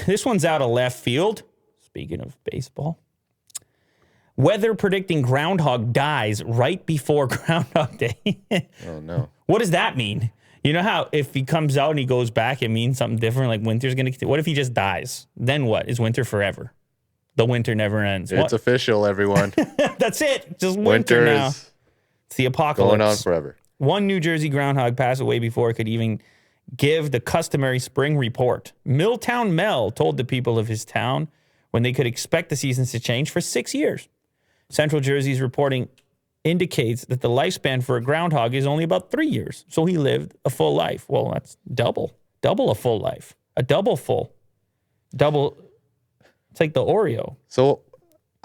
This one's out of left field. Speaking of baseball. Weather predicting groundhog dies right before Groundhog Day. Oh, no. What does that mean? You know how if he comes out and he goes back, it means something different, like winter's going to... What if he just dies? Then what? Is winter forever? The winter never ends. It's official, everyone. That's it. Just winter now. It's the apocalypse. Going on forever. One New Jersey groundhog passed away before it could even give the customary spring report. Milltown Mel told the people of his town when they could expect the seasons to change for 6 years. Central Jersey's reporting indicates that the lifespan for a groundhog is only about 3 years. So he lived a full life. Well, that's double a full life. A double full. It's like the Oreo. So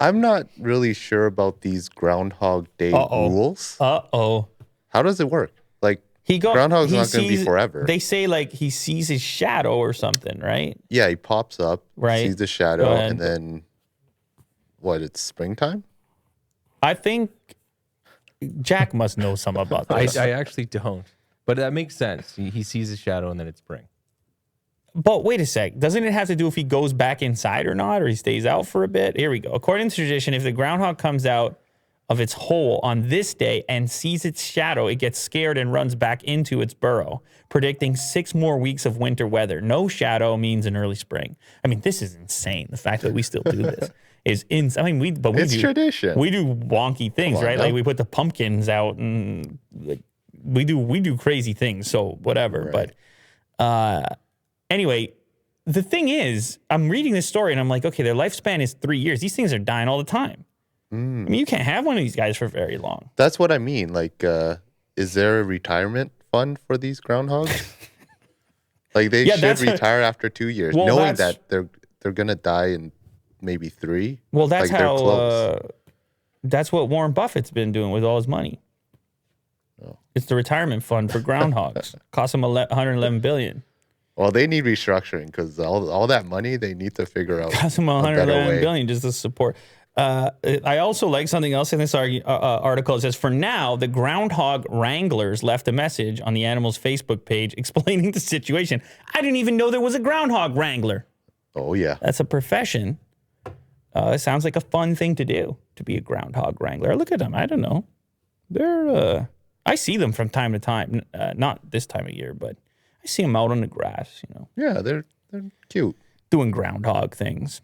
I'm not really sure about these Groundhog Day rules. How does it work? Like, Groundhog's not going to be forever. They say, like, he sees his shadow or something, right? Yeah, he pops up, right? Sees the shadow, and then, it's springtime? I think Jack must know some about this. I actually don't. But that makes sense. He sees a shadow and then it's spring. But wait a sec. Doesn't it have to do if he goes back inside or not, or he stays out for a bit? Here we go. According to tradition, if the groundhog comes out of its hole on this day and sees its shadow, it gets scared and runs back into its burrow, predicting 6 more weeks of winter weather. No shadow means an early spring. I mean, this is insane. The fact that we still do this is insane. I mean, it's tradition. We do wonky things, right? Like we put the pumpkins out and like we do crazy things. So whatever. Right. But anyway, the thing is, I'm reading this story and I'm like, okay, their lifespan is 3 years. These things are dying all the time. I mean, you can't have one of these guys for very long. That's what I mean. Like, is there a retirement fund for these groundhogs? Like, they should retire after 2 years, knowing that they're gonna die in maybe 3. Well, that's like, how. That's what Warren Buffett's been doing with all his money. Oh. It's the retirement fund for groundhogs. Cost him $111 billion. Well, they need restructuring because all that money they need to figure out. Cost him $111 billion just to support. I also like something else in this article. It says, for now, the groundhog wranglers left a message on the animal's Facebook page explaining the situation. I didn't even know there was a groundhog wrangler. Oh, yeah. That's a profession. It sounds like a fun thing to do, to be a groundhog wrangler. Look at them. I don't know. They're, I see them from time to time. Not this time of year, but I see them out on the grass, you know. Yeah, they're cute. Doing groundhog things.